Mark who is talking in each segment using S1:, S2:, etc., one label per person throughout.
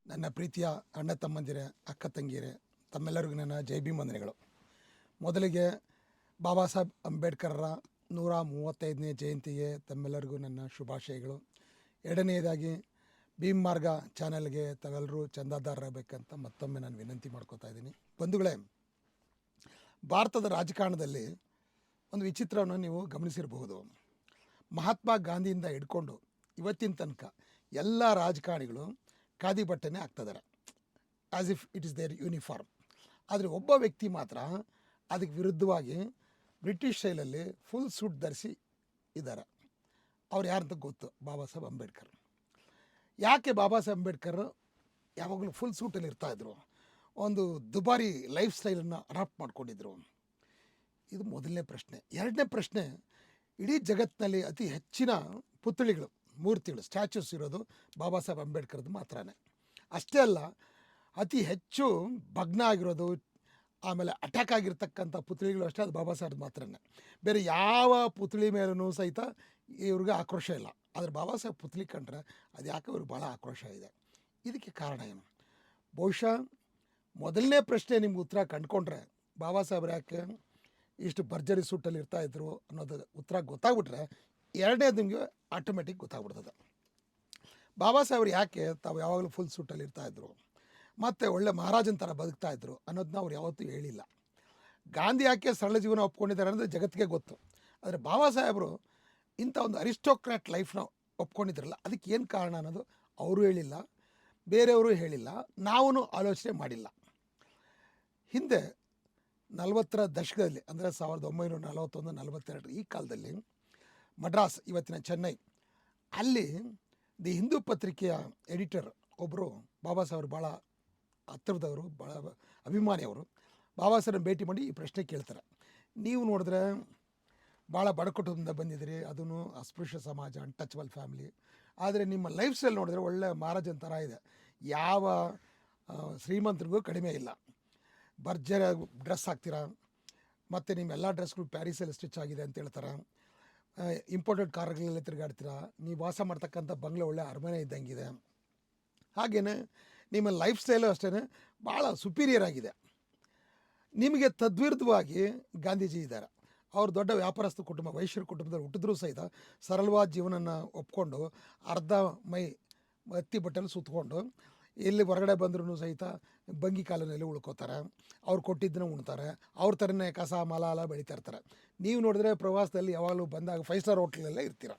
S1: ನನ್ನ ಪ್ರೀತಿಯ ಅಣ್ಣ ತಮ್ಮಂದಿರೇ, ಅಕ್ಕ ತಂಗಿಯರೇ, ತಮ್ಮೆಲ್ಲರಿಗೂ ನನ್ನ ಜೈ ಭೀಮ್ ವಂದನೆಗಳು. ಮೊದಲಿಗೆ ಬಾಬಾ ಸಾಹೇಬ್ ಅಂಬೇಡ್ಕರ್ರ 135ನೇ ಜಯಂತಿಗೆ ತಮ್ಮೆಲ್ಲರಿಗೂ ನನ್ನ ಶುಭಾಶಯಗಳು. ಎರಡನೆಯದಾಗಿ ಭೀಮ್ ಮಾರ್ಗ ಚಾನೆಲ್ಗೆ ತಾವೆಲ್ಲರೂ ಚಂದಾದಾರರಾಗಬೇಕಂತ ಮತ್ತೊಮ್ಮೆ ನಾನು ವಿನಂತಿ ಮಾಡ್ಕೋತಾ ಇದ್ದೀನಿ. ಬಂಧುಗಳೇ, ಭಾರತದ ರಾಜಕಾರಣದಲ್ಲಿ ಒಂದು ವಿಚಿತ್ರವನ್ನು ನೀವು ಗಮನಿಸಿರಬಹುದು. ಮಹಾತ್ಮ ಗಾಂಧಿಯಿಂದ ಹಿಡ್ಕೊಂಡು ಇವತ್ತಿನ ತನಕ ಎಲ್ಲ ರಾಜಕಾರಣಿಗಳು ಖಾದಿ ಬಟ್ಟೆನೇ ಹಾಕ್ತಿದ್ದಾರೆ, as if it is their uniform. ಆದರೆ ಒಬ್ಬ ವ್ಯಕ್ತಿ ಮಾತ್ರ ಅದಕ್ಕೆ ವಿರುದ್ಧವಾಗಿ ಬ್ರಿಟಿಷ್ ಸ್ಟೈಲಲ್ಲಿ ಫುಲ್ ಸೂಟ್ ಧರಿಸಿ ಇದ್ದಾರೆ. ಅವ್ರು ಯಾರಂತ ಗೊತ್ತು? ಬಾಬಾ ಸಾಹೇಬ್ ಅಂಬೇಡ್ಕರ್. ಯಾಕೆ ಬಾಬಾ ಸಾಹೇಬ್ ಅಂಬೇಡ್ಕರ್ ಯಾವಾಗಲೂ ಫುಲ್ ಸೂಟಲ್ಲಿ ಇರ್ತಾಯಿದ್ರು? ಒಂದು ದುಬಾರಿ ಲೈಫ್ ಸ್ಟೈಲನ್ನು ಅಡಾಪ್ಟ್ ಮಾಡ್ಕೊಂಡಿದ್ರು. ಇದು ಮೊದಲನೇ ಪ್ರಶ್ನೆ. ಎರಡನೇ ಪ್ರಶ್ನೆ, ಇಡೀ ಜಗತ್ತಿನಲ್ಲಿ ಅತಿ ಹೆಚ್ಚಿನ ಪುತ್ಥಳಿಗಳು, ಮೂರ್ತಿಗಳು, ಸ್ಟ್ಯಾಚ್ಯೂಸ್ ಇರೋದು ಬಾಬಾ ಸಾಹೇಬ್ ಅಂಬೇಡ್ಕರ್ದು ಮಾತ್ರನೇ. ಅಷ್ಟೇ ಅಲ್ಲ, ಅತಿ ಹೆಚ್ಚು ಭಗ್ನ ಆಗಿರೋದು, ಆಮೇಲೆ ಅಟ್ಯಾಕ್ ಆಗಿರ್ತಕ್ಕಂಥ ಪುತ್ಥಳಿಗಳು ಅಷ್ಟೇ ಅದು ಬಾಬಾ ಸಾಹೇಬ್ ಮಾತ್ರನೇ. ಬೇರೆ ಯಾವ ಪುತ್ಥಳಿ ಮೇಲೂ ಸಹಿತ ಇವ್ರಿಗೆ ಆಕ್ರೋಶ ಇಲ್ಲ. ಆದರೆ ಬಾಬಾ ಸಾಹೇಬ್ ಪುತ್ಥಳಿ ಕಂಡ್ರೆ ಅದು ಯಾಕೆ ಇವ್ರಿಗೆ ಭಾಳ ಆಕ್ರೋಶ ಇದೆ. ಇದಕ್ಕೆ ಕಾರಣ ಏನು? ಬಹುಶಃ ಮೊದಲನೇ ಪ್ರಶ್ನೆ ನಿಮ್ಗೆ ಉತ್ತರ ಕಂಡುಕೊಂಡ್ರೆ, ಬಾಬಾ ಸಾಹೇಬ್ರು ಯಾಕೆ ಇಷ್ಟು ಭರ್ಜರಿ ಸೂಟಲ್ಲಿ ಇರ್ತಾಯಿದ್ರು ಅನ್ನೋದು ಉತ್ತರ ಗೊತ್ತಾಗ್ಬಿಟ್ರೆ, ಎರಡನೇದು ನಿಮಗೆ ಆಟೋಮೆಟಿಕ್ ಗೊತ್ತಾಗ್ಬಿಡ್ತದೆ. ಬಾಬಾ ಸಾಹೇಬ್ರು ಯಾಕೆ ತಾವು ಯಾವಾಗಲೂ ಫುಲ್ ಸೂಟಲ್ಲಿ ಇರ್ತಾಯಿದ್ರು ಮತ್ತು ಒಳ್ಳೆ ಮಹಾರಾಜನ ಥರ ಬದುಕ್ತಾಯಿದ್ರು ಅನ್ನೋದನ್ನ ಅವ್ರು ಯಾವತ್ತೂ ಹೇಳಿಲ್ಲ. ಗಾಂಧಿ ಯಾಕೆ ಸರಳ ಜೀವನ ಒಪ್ಕೊಂಡಿದ್ದಾರೆ ಅನ್ನೋದು ಜಗತ್ತಿಗೆ ಗೊತ್ತು. ಆದರೆ ಬಾಬಾ ಸಾಹೇಬರು ಇಂಥ ಒಂದು ಅರಿಸ್ಟೋಕ್ರಾಟ್ ಲೈಫ್ನ ಒಪ್ಕೊಂಡಿದ್ರಲ್ಲ, ಅದಕ್ಕೆ ಏನು ಕಾರಣ ಅನ್ನೋದು ಅವರು ಹೇಳಿಲ್ಲ, ಬೇರೆಯವರು ಹೇಳಿಲ್ಲ, ನಾವೂ ಆಲೋಚನೆ ಮಾಡಿಲ್ಲ. ಹಿಂದೆ 40ರ ದಶಕದಲ್ಲಿ, ಅಂದರೆ 1941-42 ಈ ಕಾಲದಲ್ಲಿ ಮಡ್ರಾಸ್, ಇವತ್ತಿನ ಚೆನ್ನೈ, ಅಲ್ಲಿ ದಿ ಹಿಂದೂ ಪತ್ರಿಕೆಯ ಎಡಿಟರ್ ಒಬ್ಬರು ಬಾಬಾ ಸಾಹೇಬ್ರು ಭಾಳ ಹತ್ತಿರದವರು, ಭಾಳ ಅಭಿಮಾನಿಯವರು. ಬಾಬಾ ಸಾಹೇಬ್ರನ್ನ ಭೇಟಿ ಮಾಡಿ ಈ ಪ್ರಶ್ನೆ ಕೇಳ್ತಾರೆ. ನೀವು ನೋಡಿದ್ರೆ ಭಾಳ ಬಡ ಕುಟುಂಬದಿಂದ ಬಂದಿದ್ದೀರಿ, ಅದೂ ಅಸ್ಪೃಶ್ಯ ಸಮಾಜ, ಅನ್ಟಚಬಲ್ ಫ್ಯಾಮಿಲಿ. ಆದರೆ ನಿಮ್ಮ ಲೈಫ್ ಸ್ಟೈಲ್ ನೋಡಿದ್ರೆ ಒಳ್ಳೆ ಮಹಾರಾಜನ ಥರ ಇದೆ, ಯಾವ ಶ್ರೀಮಂತರಿಗೂ ಕಡಿಮೆ ಇಲ್ಲ. ಭರ್ಜರಿ ಡ್ರೆಸ್ ಹಾಕ್ತೀರಾ, ಮತ್ತು ನಿಮ್ಮೆಲ್ಲ ಡ್ರೆಸ್ಗಳು ಪ್ಯಾರಿಸಲ್ಲಿ ಸ್ಟಿಚ್ ಆಗಿದೆ ಅಂತ ಹೇಳ್ತಾರೆ. ಇಂಪೋರ್ಟೆಡ್ ಕಾರ್ಗಳಲ್ಲಿ ತಿರುಗಾಡ್ತೀರಾ, ನೀವು ವಾಸ ಮಾಡ್ತಕ್ಕಂಥ ಬಂಗ್ಲೆ ಒಳ್ಳೆ ಅರಮನೆ ಇದ್ದಂಗಿದೆ. ಹಾಗೆಯೇ ನಿಮ್ಮ ಲೈಫ್ ಸ್ಟೈಲು ಅಷ್ಟೇ ಭಾಳ ಸುಪೀರಿಯರ್ ಆಗಿದೆ. ನಿಮಗೆ ತದ್ವಿರುದ್ಧವಾಗಿ ಗಾಂಧೀಜಿ ಇದ್ದಾರೆ. ಅವರು ದೊಡ್ಡ ವ್ಯಾಪಾರಸ್ಥ ಕುಟುಂಬ, ವೈಶ್ಯರ ಕುಟುಂಬದಲ್ಲಿ ಹುಟ್ಟಿದ್ರೂ ಸಹಿತ ಸರಳವಾದ ಜೀವನನ ಒಪ್ಕೊಂಡು ಅರ್ಧ ಮೈ ಹತ್ತಿ ಬಟ್ಟೆಲ್ಲಿ ಸುತ್ತಕೊಂಡು ಎಲ್ಲಿ ಹೊರಗಡೆ ಬಂದ್ರೂ ಸಹಿತ ಬಂಗಿ ಕಾಲಿನಲ್ಲಿ ಉಳ್ಕೋತಾರೆ, ಅವ್ರು ಕೊಟ್ಟಿದ್ದನ್ನ ಉಣ್ತಾರೆ, ಅವ್ರ ಥರನೇ ಕಸ ಮಲಾಲ ಬೆಳೀತಾ ಇರ್ತಾರೆ. ನೀವು ನೋಡಿದ್ರೆ ಪ್ರವಾಸದಲ್ಲಿ ಯಾವಾಗಲೂ ಬಂದಾಗ 5 ಸ್ಟಾರ್ ಹೋಟ್ಲಲ್ಲೇ ಇರ್ತೀರ.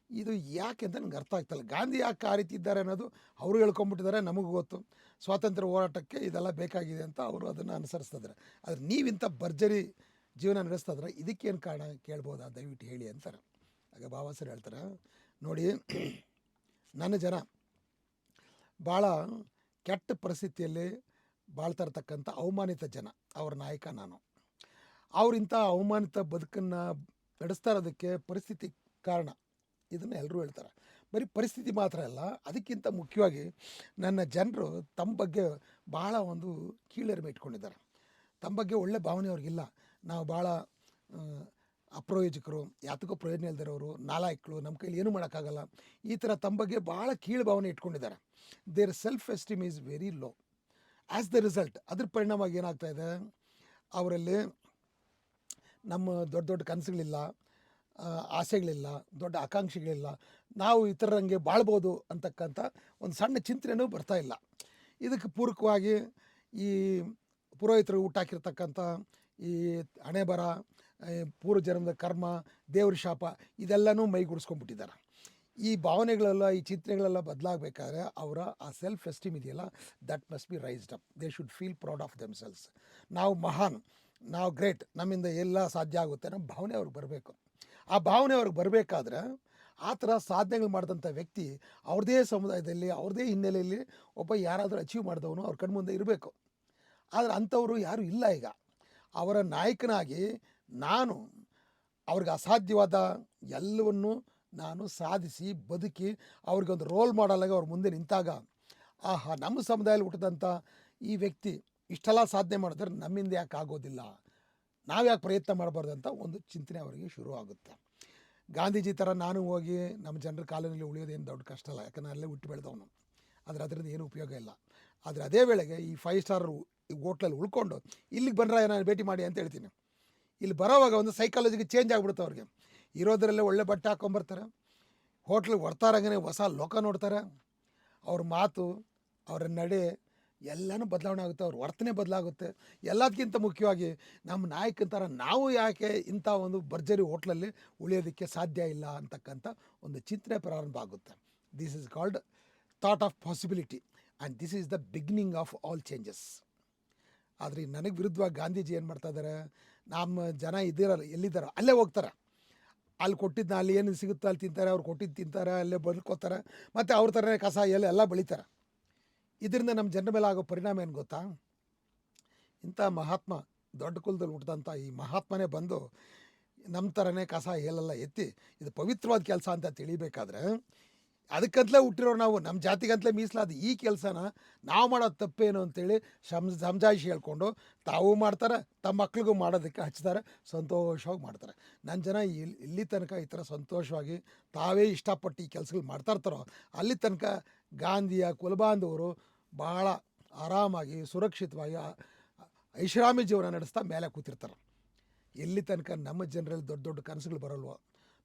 S1: ಇದು ಯಾಕೆ ಅಂತ ನನಗೆ ಅರ್ಥ ಆಗ್ತಾಯಿಲ್ಲ. ಗಾಂಧಿ ಯಾಕೆ ಆ ರೀತಿ ಇದ್ದಾರೆ ಅನ್ನೋದು ಅವರು ಹೇಳ್ಕೊಂಬಿಟ್ಟಿದ್ದಾರೆ, ನಮಗೂ ಗೊತ್ತು. ಸ್ವಾತಂತ್ರ್ಯ ಹೋರಾಟಕ್ಕೆ ಇದೆಲ್ಲ ಬೇಕಾಗಿದೆ ಅಂತ ಅವರು ಅದನ್ನು ಅನುಸರಿಸ್ತಿದ್ದಾರೆ. ಆದರೆ ನೀವಿಂಥ ಭರ್ಜರಿ ಜೀವನ ನಡೆಸ್ತಿದ್ರೆ ಇದಕ್ಕೇನು ಕಾರಣ ಕೇಳ್ಬೋದಾ? ದಯವಿಟ್ಟು ಹೇಳಿ ಅಂತಾರೆ. ಆಗ ಬಾಬಾ ಸಾಹೇಬ್ ಹೇಳ್ತಾರೆ, ನೋಡಿ, ನನ್ನ ಜನ ಭಾಳ ಕೆಟ್ಟ ಪರಿಸ್ಥಿತಿಯಲ್ಲಿ ಬಾಳ್ತಾ ಇರ್ತಕ್ಕಂಥ ಅವಮಾನಿತ ಜನ, ಅವ್ರ ನಾಯಕ ನಾನು. ಅವರಿಂಥ ಅವಮಾನಿತ ಬದುಕನ್ನು ನಡೆಸ್ತಾ ಇರೋದಕ್ಕೆ ಪರಿಸ್ಥಿತಿ ಕಾರಣ, ಇದನ್ನು ಎಲ್ಲರೂ ಹೇಳ್ತಾರೆ. ಬರೀ ಪರಿಸ್ಥಿತಿ ಮಾತ್ರ ಅಲ್ಲ, ಅದಕ್ಕಿಂತ ಮುಖ್ಯವಾಗಿ ನನ್ನ ಜನರು ತಮ್ಮ ಬಗ್ಗೆ ಭಾಳ ಒಂದು ಕೀಳರಿಮೆ ಇಟ್ಕೊಂಡಿದ್ದಾರೆ. ತಮ್ಮ ಬಗ್ಗೆ ಒಳ್ಳೆ ಭಾವನೆ ಅವ್ರಿಗಿಲ್ಲ. ನಾವು ಭಾಳ ಅಪ್ರಯೋಜಕರು, ಯಾತಕ್ಕೂ ಪ್ರಯೋಜನ ಇಲ್ದಿರೋರು, ನಾಲಾಯಕರು, ನಮ್ಮ ಕೈಲಿ ಏನೂ ಮಾಡೋಕ್ಕಾಗಲ್ಲ, ಈ ಥರ ತಮ್ಮ ಬಗ್ಗೆ ಭಾಳ ಕೀಳು ಭಾವನೆ ಇಟ್ಕೊಂಡಿದ್ದಾರೆ. Their self esteem is very low. As the result, ಅದ್ರ ಪರಿಣಾಮವಾಗಿ ಏನಾಗ್ತಾಯಿದೆ, ಅವರಲ್ಲಿ ನಮ್ಮ ದೊಡ್ಡ ದೊಡ್ಡ ಕನಸುಗಳಿಲ್ಲ, ಆಸೆಗಳಿಲ್ಲ, ದೊಡ್ಡ ಆಕಾಂಕ್ಷೆಗಳಿಲ್ಲ, ನಾವು ಇತರರಂಗೆ ಬಾಳ್ಬೋದು ಅಂತಕ್ಕಂಥ ಒಂದು ಸಣ್ಣ ಚಿಂತನೆಯೂ ಬರ್ತಾಯಿಲ್ಲ. ಇದಕ್ಕೆ ಪೂರಕವಾಗಿ ಈ ಪುರೋಹಿತರು ಊಟ ಹಾಕಿರ್ತಕ್ಕಂಥ ಈ ಹಣೆ ಬರ, ಪೂರ್ವ ಜನ್ಮದ ಕರ್ಮ, ದೇವ್ರ ಶಾಪ, ಇದೆಲ್ಲನೂ ಮೈಗೂಡಿಸ್ಕೊಂಡ್ಬಿಟ್ಟಿದ್ದಾರೆ. ಈ ಭಾವನೆಗಳೆಲ್ಲ, ಈ ಚಿಂತನೆಗಳೆಲ್ಲ ಬದಲಾಗಬೇಕಾದ್ರೆ ಅವರ ಆ ಸೆಲ್ಫ್ ಎಸ್ಟೀಮ್ ಇದೆಯಲ್ಲ, that must be raised up. They should feel proud of themselves. ನಾವು ಮಹಾನ್, ನಾವು ಗ್ರೇಟ್, ನಮ್ಮಿಂದ ಎಲ್ಲ ಸಾಧ್ಯ ಆಗುತ್ತೆ ನಮ್ಮ ಭಾವನೆ ಅವ್ರಿಗೆ ಬರಬೇಕು. ಆ ಭಾವನೆ ಅವ್ರಿಗೆ ಬರಬೇಕಾದ್ರೆ ಆ ಥರ ಸಾಧನೆಗಳು ಮಾಡಿದಂಥ ವ್ಯಕ್ತಿ ಅವ್ರದ್ದೇ ಸಮುದಾಯದಲ್ಲಿ, ಅವ್ರದ್ದೇ ಹಿನ್ನೆಲೆಯಲ್ಲಿ ಒಬ್ಬ ಯಾರಾದರೂ ಅಚೀವ್ ಮಾಡಿದವನು ಅವ್ರ ಕಣ್ಮುಂದೆ ಇರಬೇಕು. ಆದರೆ ಅಂಥವರು ಯಾರೂ ಇಲ್ಲ. ಈಗ ಅವರ ನಾಯಕನಾಗಿ ನಾನು ಅವ್ರಿಗೆ ಅಸಾಧ್ಯವಾದ ಎಲ್ಲವನ್ನೂ ನಾನು ಸಾಧಿಸಿ ಬದುಕಿ ಅವ್ರಿಗೊಂದು ರೋಲ್ ಮಾಡಲಾಗಿ ಅವ್ರ ಮುಂದೆ ನಿಂತಾಗ, ಆಹಾ, ನಮ್ಮ ಸಮುದಾಯದಲ್ಲಿ ಹುಟ್ಟಿದಂಥ ಈ ವ್ಯಕ್ತಿ ಇಷ್ಟೆಲ್ಲ ಸಾಧನೆ ಮಾಡಿದ್ರೆ ನಮ್ಮಿಂದ ಯಾಕೆ ಆಗೋದಿಲ್ಲ, ನಾವು ಯಾಕೆ ಪ್ರಯತ್ನ ಮಾಡಬಾರ್ದು ಅಂತ ಒಂದು ಚಿಂತನೆ ಅವರಿಗೆ ಶುರು ಆಗುತ್ತೆ. ಗಾಂಧೀಜಿ ಥರ ನಾನು ಹೋಗಿ ನಮ್ಮ ಜನರ ಕಾಲಿನಲ್ಲಿ ಉಳಿಯೋದೇನು ದೊಡ್ಡ ಕಷ್ಟ ಅಲ್ಲ, ಯಾಕಂದರೆ ಅಲ್ಲೇ ಹುಟ್ಟು ಬೆಳೆದವನು. ಆದರೆ ಅದರಿಂದ ಏನೂ ಉಪಯೋಗ ಇಲ್ಲ. ಆದರೆ ಅದೇ ವೇಳೆಗೆ ಈ 5 ಸ್ಟಾರ್ ಈ ಹೋಟ್ಲಲ್ಲಿ ಉಳ್ಕೊಂಡು ಇಲ್ಲಿಗೆ ಬಂದ್ರೆ ನಾನು ಭೇಟಿ ಮಾಡಿ ಅಂತ ಹೇಳ್ತೀನಿ. ಇಲ್ಲಿ ಬರೋವಾಗ ಒಂದು ಸೈಕಾಲಜಿಗೆ ಚೇಂಜ್ ಆಗಿಬಿಡುತ್ತೆ ಅವ್ರಿಗೆ. ಇರೋದರಲ್ಲೇ ಒಳ್ಳೆ ಬಟ್ಟೆ ಹಾಕ್ಕೊಂಬರ್ತಾರೆ, ಹೋಟ್ಲಿಗೆ ಹೊರ್ತಾರಂಗೆ ಹೊಸ ಲೋಕ ನೋಡ್ತಾರೆ. ಅವ್ರ ಮಾತು, ಅವರ ನಡೆ ಎಲ್ಲನೂ ಬದಲಾವಣೆ ಆಗುತ್ತೆ, ಅವ್ರ ವರ್ತನೆ ಬದಲಾಗುತ್ತೆ. ಎಲ್ಲದಕ್ಕಿಂತ ಮುಖ್ಯವಾಗಿ ನಮ್ಮ ನಾಯಕನ ಥರ ನಾವು ಯಾಕೆ ಇಂಥ ಒಂದು ಭರ್ಜರಿ ಹೋಟ್ಲಲ್ಲಿ ಉಳಿಯೋದಕ್ಕೆ ಸಾಧ್ಯ ಇಲ್ಲ ಅಂತಕ್ಕಂಥ ಒಂದು ಚಿಂತನೆ ಪ್ರಾರಂಭ ಆಗುತ್ತೆ. This is called thought of possibility and this is the beginning of all changes. ಆದರೆ ನನಗೆ ವಿರುದ್ಧವಾಗಿ ಗಾಂಧೀಜಿ ಏನು ಮಾಡ್ತಾ ಇದ್ದಾರೆ, ನಮ್ಮ ಜನ ಇದ್ದೀರಲ್ಲ ಎಲ್ಲಿದ್ದಾರೋ ಅಲ್ಲೇ ಹೋಗ್ತಾರೆ, ಅಲ್ಲಿ ಕೊಟ್ಟಿದ್ದನ್ನ ಅಲ್ಲಿ ಏನು ಸಿಗುತ್ತೋ ಅಲ್ಲಿ ತಿಂತಾರೆ, ಅವ್ರು ಕೊಟ್ಟಿದ್ದು ತಿಂತಾರೆ, ಅಲ್ಲೇ ಬದುಕೋತಾರೆ, ಮತ್ತು ಅವ್ರ ಥರನೇ ಕಸ ಎಲ್ಲ ಬೆಳೀತಾರೆ. ಇದರಿಂದ ನಮ್ಮ ಜನರ ಮೇಲೆ ಆಗೋ ಪರಿಣಾಮ ಏನು ಗೊತ್ತಾ? ಇಂಥ ಮಹಾತ್ಮ, ದೊಡ್ಡ ಕುಲದಲ್ಲಿ ಹುಟ್ಟಿದಂಥ ಈ ಮಹಾತ್ಮನೇ ಬಂದು ನಮ್ಮ ಥರನೇ ಕಸ ಏಲೆಲ್ಲ ಎತ್ತಿ ಇದು ಪವಿತ್ರವಾದ ಕೆಲಸ ಅಂತ ತಿಳಿಬೇಕಾದ್ರೆ, ಅದಕ್ಕಂತಲೇ ಹುಟ್ಟಿರೋರು ನಾವು, ನಮ್ಮ ಜಾತಿಗಂತಲೇ ಮೀಸಲಾದ ಈ ಕೆಲಸನ ನಾವು ಮಾಡೋದು ತಪ್ಪೇನು ಅಂತೇಳಿ ಸಮಜಾಯಿಷಿ ಹೇಳ್ಕೊಂಡು ತಾವು ಮಾಡ್ತಾರೆ, ತಮ್ಮ ಮಕ್ಳಿಗೂ ಮಾಡೋದಕ್ಕೆ ಹಚ್ತಾರೆ, ಸಂತೋಷವಾಗಿ ಮಾಡ್ತಾರೆ. ನನ್ನ ಜನ ಇಲ್ಲಿ ತನಕ ಈ ಥರ ಸಂತೋಷವಾಗಿ ತಾವೇ ಇಷ್ಟಪಟ್ಟು ಈ ಕೆಲಸಗಳು ಮಾಡ್ತಾ ಇರ್ತಾರೋ ಅಲ್ಲಿ ತನಕ ಗಾಂಧಿಯ ಕುಲಬಾಂಧವರು ಭಾಳ ಆರಾಮಾಗಿ ಸುರಕ್ಷಿತವಾಗಿ ಐಷಾರಾಮಿ ಜೀವನ ನಡೆಸ್ತಾ ಮೇಲೆ ಕೂತಿರ್ತಾರೆ. ಎಲ್ಲಿ ತನಕ ನಮ್ಮ ಜನರಲ್ಲಿ ದೊಡ್ಡ ದೊಡ್ಡ ಕನಸುಗಳು ಬರಲ್ವೋ,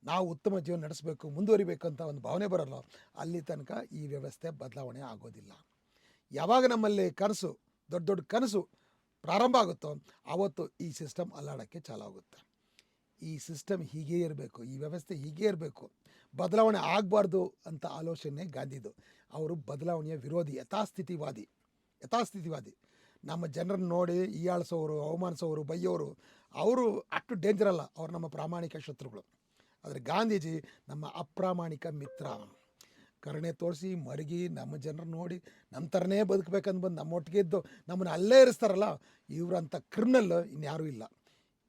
S1: ನಾವು ಉತ್ತಮ ಜೀವನ ನಡೆಸಬೇಕು, ಮುಂದುವರಿಬೇಕು ಅಂತ ಒಂದು ಭಾವನೆ ಬರಲ್ಲ, ಅಲ್ಲಿ ತನಕ ಈ ವ್ಯವಸ್ಥೆ ಬದಲಾವಣೆ ಆಗೋದಿಲ್ಲ. ಯಾವಾಗ ನಮ್ಮಲ್ಲಿ ಕನಸು, ದೊಡ್ಡ ದೊಡ್ಡ ಕನಸು ಪ್ರಾರಂಭ ಆಗುತ್ತೋ ಆವತ್ತು ಈ ಸಿಸ್ಟಮ್ ಅಲ್ಲಾಡೋಕ್ಕೆ ಚಾಲು ಆಗುತ್ತೆ. ಈ ಸಿಸ್ಟಮ್ ಹೀಗೇ ಇರಬೇಕು, ಈ ವ್ಯವಸ್ಥೆ ಹೀಗೇ ಇರಬೇಕು, ಬದಲಾವಣೆ ಆಗಬಾರ್ದು ಅಂತ ಆಲೋಚನೆ ಗಾಂಧಿದು. ಅವರು ಬದಲಾವಣೆಯ ವಿರೋಧಿ, ಯಥಾಸ್ಥಿತಿವಾದಿ. ನಮ್ಮ ಜನರನ್ನು ನೋಡಿ ಹೀಯಾಳಿಸೋರು, ಅವಮಾನಿಸೋರು, ಬೈಯೋರು ಅವರು ಅಷ್ಟು ಡೇಂಜರ್ ಅಲ್ಲ, ಅವ್ರು ನಮ್ಮ ಪ್ರಾಮಾಣಿಕ ಶತ್ರುಗಳು. ಆದರೆ ಗಾಂಧೀಜಿ ನಮ್ಮ ಅಪ್ರಾಮಾಣಿಕ ಮಿತ್ರ. ಕರುಣೆ ತೋರಿಸಿ ಮರುಗಿ ನಮ್ಮ ಜನರು ನೋಡಿ ನಮ್ಮ ಥರನೇ ಬದುಕಬೇಕಂದು ಬಂದು ನಮ್ಮೊಟ್ಟಿಗೆ ಇದ್ದು ನಮ್ಮನ್ನು ಅಲ್ಲೇ ಇರಿಸ್ತಾರಲ್ಲ, ಇವರಂಥ ಕ್ರಿಮಿನಲ್ ಇನ್ಯಾರೂ ಇಲ್ಲ.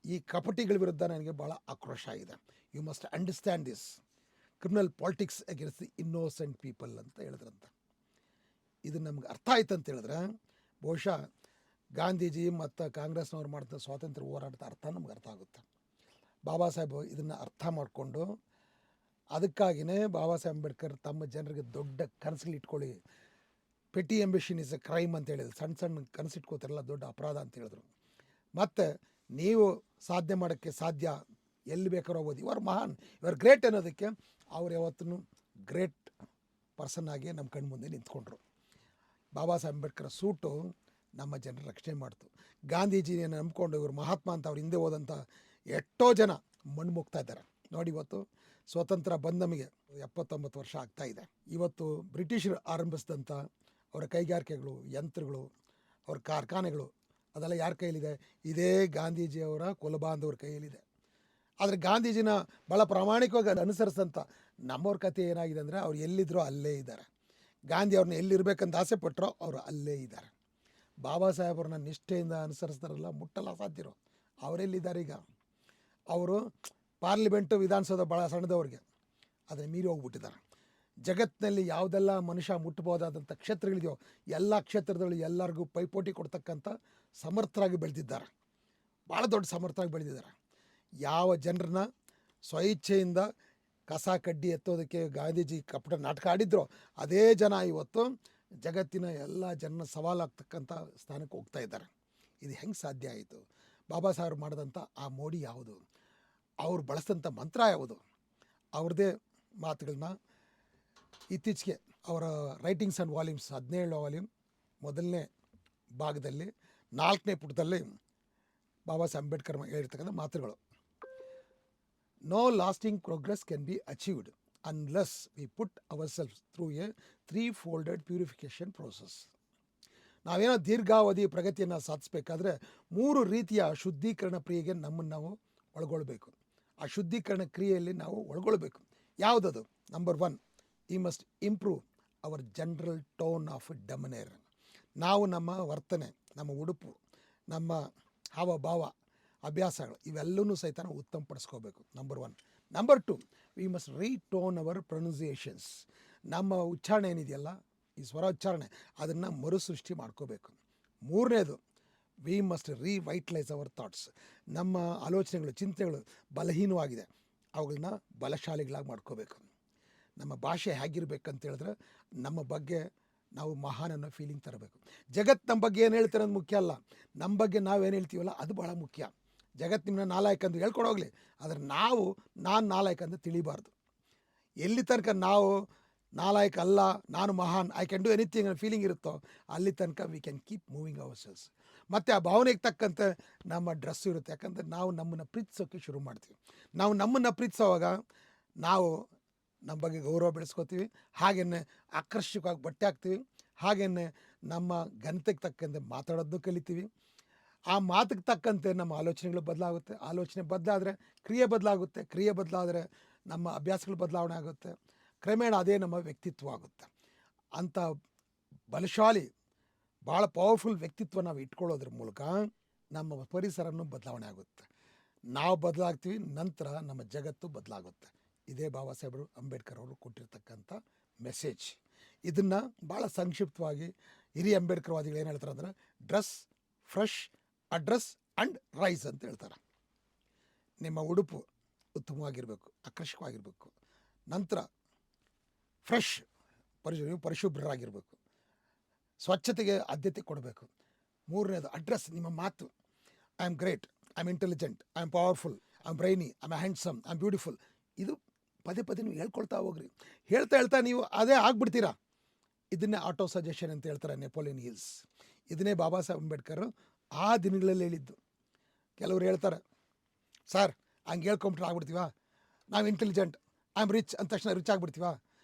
S1: ಈ ಕಪಟಿಗಳ ವಿರುದ್ಧ ನನಗೆ ಭಾಳ ಆಕ್ರೋಶ ಆಗಿದೆ. You must understand this. Criminal politics against the innocent people ಅಂತ ಹೇಳಿದ್ರಂತ. ಇದು ನಮ್ಗೆ ಅರ್ಥ ಆಯ್ತು ಅಂತ ಹೇಳಿದ್ರೆ ಬಹುಶಃ ಗಾಂಧೀಜಿ ಮತ್ತು ಕಾಂಗ್ರೆಸ್ನವ್ರು ಮಾಡಿದ ಸ್ವಾತಂತ್ರ್ಯ ಹೋರಾಟದ ಅರ್ಥ ನಮ್ಗೆ ಅರ್ಥ ಆಗುತ್ತೆ. ಬಾಬಾ ಸಾಹೇಬ್ ಇದನ್ನು ಅರ್ಥ ಮಾಡಿಕೊಂಡು ಅದಕ್ಕಾಗಿಯೇ ಬಾಬಾ ಸಾಹೇಬ್ ಅಂಬೇಡ್ಕರ್ ತಮ್ಮ ಜನರಿಗೆ ದೊಡ್ಡ ಕನಸುಗಳು ಇಟ್ಕೊಳ್ಳಿ, petty ambition is A crime ಅಂತ ಹೇಳಿದ್ರು. ಸಣ್ಣ ಸಣ್ಣ ಕನಸು ಇಟ್ಕೋತಾರಲ್ಲ ದೊಡ್ಡ ಅಪರಾಧ ಅಂತ ಹೇಳಿದ್ರು. ಮತ್ತು ನೀವು ಸಾಧನೆ ಮಾಡೋಕ್ಕೆ ಸಾಧ್ಯ, ಎಲ್ಲಿ ಬೇಕಾರೋ ಓದಿ, ಇವರು ಮಹಾನ್, ಇವರು ಗ್ರೇಟ್ ಅನ್ನೋದಕ್ಕೆ ಅವ್ರು ಯಾವತ್ತೂ ಗ್ರೇಟ್ ಪರ್ಸನ್ ಆಗಿ ನಮ್ಮ ಕಣ್ಣು ಮುಂದೆ ನಿಂತ್ಕೊಂಡ್ರು. ಬಾಬಾ ಸಾಹೇಬ್ ಅಂಬೇಡ್ಕರ್ ಸೂಟು ನಮ್ಮ ಜನರ ರಕ್ಷಣೆ ಮಾಡ್ತು. ಗಾಂಧೀಜಿನ ನಂಬ್ಕೊಂಡು ಇವರು ಮಹಾತ್ಮ ಅಂತ ಅವ್ರು ಹಿಂದೆ ಹೋದಂಥ ಎಷ್ಟೋ ಜನ ಮಣ್ಣು ಮುಗ್ತಾ ಇದ್ದಾರೆ ನೋಡಿ. ಇವತ್ತು ಸ್ವಾತಂತ್ರ್ಯ ಬಂದ ನಮಗೆ 79 ವರ್ಷ ಆಗ್ತಾಯಿದೆ. ಇವತ್ತು ಬ್ರಿಟಿಷರು ಆರಂಭಿಸಿದಂಥ ಅವರ ಕೈಗಾರಿಕೆಗಳು, ಯಂತ್ರಗಳು, ಅವ್ರ ಕಾರ್ಖಾನೆಗಳು ಅದೆಲ್ಲ ಯಾರ ಕೈಯಲ್ಲಿದೆ? ಇದೇ ಗಾಂಧೀಜಿಯವರ ಕುಲಬಾಂಧವ್ರ ಕೈಯಲ್ಲಿದೆ. ಆದರೆ ಗಾಂಧೀಜಿನ ಭಾಳ ಪ್ರಾಮಾಣಿಕವಾಗಿ ಅನುಸರಿಸಿದಂಥ ನಮ್ಮವ್ರ ಕಥೆ ಏನಾಗಿದೆ ಅಂದರೆ, ಅವ್ರು ಎಲ್ಲಿದ್ದರೋ ಅಲ್ಲೇ ಇದ್ದಾರೆ. ಗಾಂಧಿ ಅವ್ರನ್ನ ಎಲ್ಲಿರ್ಬೇಕಂತ ಆಸೆ ಪಟ್ಟರೋ ಅವರು ಅಲ್ಲೇ ಇದ್ದಾರೆ. ಬಾಬಾ ಸಾಹೇಬ್ರನ್ನ ನಿಷ್ಠೆಯಿಂದ ಅನುಸರಿಸ್ತಾರಲ್ಲ, ಮುಟ್ಟಲ್ಲ ಸಾಧ್ಯರು, ಅವರೆಲ್ಲಿದ್ದಾರೆ ಈಗ? ಅವರು ಪಾರ್ಲಿಮೆಂಟು, ವಿಧಾನಸೌಧ ಭಾಳ ಸಣ್ಣದವ್ರಿಗೆ, ಅದನ್ನು ಮೀರಿ ಹೋಗ್ಬಿಟ್ಟಿದ್ದಾರೆ. ಜಗತ್ತಿನಲ್ಲಿ ಯಾವುದೆಲ್ಲ ಮನುಷ್ಯ ಮುಟ್ಟಬಹುದಾದಂಥ ಕ್ಷೇತ್ರಗಳಿದೆಯೋ ಎಲ್ಲ ಕ್ಷೇತ್ರದಲ್ಲಿ ಎಲ್ಲರಿಗೂ ಪೈಪೋಟಿ ಕೊಡ್ತಕ್ಕಂಥ ಸಮರ್ಥರಾಗಿ ಬೆಳೆದಿದ್ದಾರೆ, ಭಾಳ ದೊಡ್ಡ ಸಮರ್ಥರಾಗಿ ಬೆಳೆದಿದ್ದಾರೆ. ಯಾವ ಜನರನ್ನ ಸ್ವಇಚ್ಛೆಯಿಂದ ಕಸ ಕಡ್ಡಿ ಎತ್ತೋದಕ್ಕೆ ಗಾಂಧೀಜಿ ಕಪಟ ನಾಟಕ ಆಡಿದ್ರು, ಅದೇ ಜನ ಇವತ್ತು ಜಗತ್ತಿನ ಎಲ್ಲ ಜನನ ಸವಾಲಾಗ್ತಕ್ಕಂಥ ಸ್ಥಾನಕ್ಕೆ ಹೋಗ್ತಾ ಇದ್ದಾರೆ. ಇದು ಹೆಂಗೆ ಸಾಧ್ಯ ಆಯಿತು? ಬಾಬಾ ಸಾಹೇಬ್ ಮಾಡಿದಂಥ ಆ ಮೋಡಿ ಯಾವುದು? ಅವ್ರು ಬಳಸಿದಂಥ ಮಂತ್ರ ಯಾವುದು? ಅವ್ರದ್ದೇ ಮಾತುಗಳನ್ನ ಇತ್ತೀಚೆಗೆ ಅವರ ರೈಟಿಂಗ್ಸ್ ಆ್ಯಂಡ್ ವಾಲ್ಯೂಮ್ಸ್ 17 ವಾಲ್ಯೂಮ್ ಮೊದಲನೇ ಭಾಗದಲ್ಲಿ 4ನೇ ಪುಟದಲ್ಲಿ ಬಾಬಾ ಸಾಹೇಬ್ ಅಂಬೇಡ್ಕರ್ ಹೇಳಿರ್ತಕ್ಕಂಥ ಮಾತುಗಳು. No lasting progress can be achieved unless we put our self through a 3-folded purification process. ನಾವೇನೋ ದೀರ್ಘಾವಧಿ ಪ್ರಗತಿಯನ್ನು ಸಾಧಿಸಬೇಕಾದ್ರೆ 3 ರೀತಿಯ ಶುದ್ಧೀಕರಣ ಕ್ರಿಯೆಗೆ ನಮ್ಮನ್ನು ನಾವು ಒಳಗೊಳ್ಬೇಕು. ಆ ಶುದ್ಧೀಕರಣ ಕ್ರಿಯೆಯಲ್ಲಿ ನಾವು ಒಳಗೊಳ್ಬೇಕು. ಯಾವುದದು? Number 1, we must improve our general tone of demeanour. ನಾವು ನಮ್ಮ ವರ್ತನೆ, ನಮ್ಮ ಉಡುಪು, ನಮ್ಮ ಹಾವಭಾವ, ಅಭ್ಯಾಸಗಳು ಇವೆಲ್ಲವೂ ಸಹಿತ ನಾವು ಉತ್ತಮಪಡಿಸ್ಕೋಬೇಕು. Number 1. Number 2, we must retone our pronunciations. ನಮ್ಮ ಉಚ್ಚಾರಣೆ ಏನಿದೆಯಲ್ಲ, ಈ ಸ್ವರ ಉಚ್ಚಾರಣೆ, ಅದನ್ನು ಮರುಸೃಷ್ಟಿ ಮಾಡ್ಕೋಬೇಕು. 3ನೇದು, we must revitalise our thoughts. ನಮ್ಮ ಆಲೋಚನೆಗಳು, ಚಿಂತನೆಗಳು ಬಲಹೀನವಾಗಿದೆ, ಅವುಗಳನ್ನ ಬಲಶಾಲಿಗಳಾಗಿ ಮಾಡ್ಕೋಬೇಕು. ನಮ್ಮ ಭಾಷೆ ಹೇಗಿರ್ಬೇಕಂತ ಹೇಳಿದ್ರೆ, ನಮ್ಮ ಬಗ್ಗೆ ನಾವು ಮಹಾನ್ ಅನ್ನೋ ಫೀಲಿಂಗ್ ತರಬೇಕು. ಜಗತ್ತು ನಮ್ಮ ಬಗ್ಗೆ ಏನು ಹೇಳ್ತಾರೆ ಅನ್ನೋದು ಮುಖ್ಯ ಅಲ್ಲ, ನಮ್ಮ ಬಗ್ಗೆ ನಾವೇನು ಹೇಳ್ತೀವಲ್ಲ ಅದು ಭಾಳ ಮುಖ್ಯ. ಜಗತ್ತು ನಿಮ್ಮನ್ನ ನಾಲಾಯಕ ಅಂತ ಹೇಳ್ಕೊಂಡು ಹೋಗಲಿ, ಆದರೆ ನಾವು ನಾನು ನಾಲಾಯಕ ಅಂತ ತಿಳಿಬಾರ್ದು. ಎಲ್ಲಿ ತನಕ ನಾವು ನಾಲಾಯಕ ಅಲ್ಲ, ನಾನು ಮಹಾನ್, ಐ ಕ್ಯಾನ್ ಡೂ ಎನಿಥಿಂಗ್ ಅನ್ನೋ ಫೀಲಿಂಗ್ ಇರುತ್ತೋ ಅಲ್ಲಿ ತನಕ we can keep moving ourselves. ಮತ್ತು ಆ ಭಾವನೆಗೆ ತಕ್ಕಂತೆ ನಮ್ಮ ಡ್ರೆಸ್ಸು ಇರುತ್ತೆ. ಯಾಕಂದರೆ ನಾವು ನಮ್ಮನ್ನು ಪ್ರೀತಿಸೋಕ್ಕೆ ಶುರು ಮಾಡ್ತೀವಿ. ನಾವು ನಮ್ಮನ್ನು ಪ್ರೀತಿಸೋವಾಗ ನಾವು ನಮ್ಮ ಬಗ್ಗೆ ಗೌರವ ಬೆಳೆಸ್ಕೋತೀವಿ, ಹಾಗೆಯೇ ಆಕರ್ಷಕವಾಗಿ ಬಟ್ಟೆ ಹಾಕ್ತೀವಿ, ಹಾಗೆಯೇ ನಮ್ಮ ಘನತೆಗೆ ತಕ್ಕಂತೆ ಮಾತಾಡೋದನ್ನು ಕಲಿತೀವಿ. ಆ ಮಾತಿಗೆ ತಕ್ಕಂತೆ ನಮ್ಮ ಆಲೋಚನೆಗಳು ಬದಲಾಗುತ್ತೆ, ಆಲೋಚನೆ ಬದಲಾದರೆ ಕ್ರಿಯೆ ಬದಲಾಗುತ್ತೆ, ಕ್ರಿಯೆ ಬದಲಾದರೆ ನಮ್ಮ ಅಭ್ಯಾಸಗಳು ಬದಲಾವಣೆ ಆಗುತ್ತೆ. ಕ್ರಮೇಣ ಅದೇ ನಮ್ಮ ವ್ಯಕ್ತಿತ್ವ ಆಗುತ್ತೆ. ಅಂಥ ಬಲಶಾಲಿ ಭಾಳ ಪವರ್ಫುಲ್ ವ್ಯಕ್ತಿತ್ವ ನಾವು ಇಟ್ಕೊಳ್ಳೋದ್ರ ಮೂಲಕ ನಮ್ಮ ಪರಿಸರನೂ ಬದಲಾವಣೆ ಆಗುತ್ತೆ. ನಾವು ಬದಲಾಗ್ತೀವಿ, ನಂತರ ನಮ್ಮ ಜಗತ್ತು ಬದಲಾಗುತ್ತೆ. ಇದೇ ಬಾಬಾ ಸಾಹೇಬರು ಅಂಬೇಡ್ಕರ್ ಅವರು ಕೊಟ್ಟಿರ್ತಕ್ಕಂಥ ಮೆಸೇಜ್. ಇದನ್ನು ಭಾಳ ಸಂಕ್ಷಿಪ್ತವಾಗಿ ಹಿರಿಯ ಅಂಬೇಡ್ಕರ್ವಾದಿಗಳು ಏನು ಹೇಳ್ತಾರೆ ಅಂದರೆ, dress fresh, address and rise ಅಂತ ಹೇಳ್ತಾರೆ. ನಿಮ್ಮ ಉಡುಪು ಉತ್ತಮವಾಗಿರಬೇಕು, ಆಕರ್ಷಕವಾಗಿರಬೇಕು. ನಂತರ ಫ್ರೆಶ್, ನೀವು ಪರಿಶುಭ್ರರಾಗಿರಬೇಕು, ಸ್ವಚ್ಛತೆಗೆ ಆದ್ಯತೆ ಕೊಡಬೇಕು. ಮೂರನೇದು ಅಡ್ರೆಸ್, ನಿಮ್ಮ ಮಾತು. I am great, I am intelligent, I am powerful, I am brainy, I am handsome, I am beautiful. ಇದು ಪದೇ ಪದೇ ನೀವು ಹೇಳ್ಕೊಳ್ತಾ ಹೋಗ್ರಿ. ಹೇಳ್ತಾ ನೀವು ಅದೇ ಆಗ್ಬಿಡ್ತೀರಾ. ಇದನ್ನೇ ಆಟೋ ಸಜೆಷನ್ ಅಂತ ಹೇಳ್ತಾರೆ ನೆಪೋಲಿಯನ್ ಹಿಲ್ಸ್. ಇದನ್ನೇ ಬಾಬಾ ಸಾಹೇಬ್ ಅಂಬೇಡ್ಕರ್ ಆ ದಿನಗಳಲ್ಲಿ ಹೇಳಿದ್ದು. ಕೆಲವರು ಹೇಳ್ತಾರೆ, ಸರ್ ಹಂಗೆ ಹೇಳ್ಕೊಂಬಿಟ್ರೆ ಆಗ್ಬಿಡ್ತೀವ, ನಾವು ಇಂಟೆಲಿಜೆಂಟ್, ಐ ಆಮ್ ರಿಚ್ ಅಂದ ತಕ್ಷಣ ರಿಚ್ ಆಗಿಬಿಡ್ತೀವ.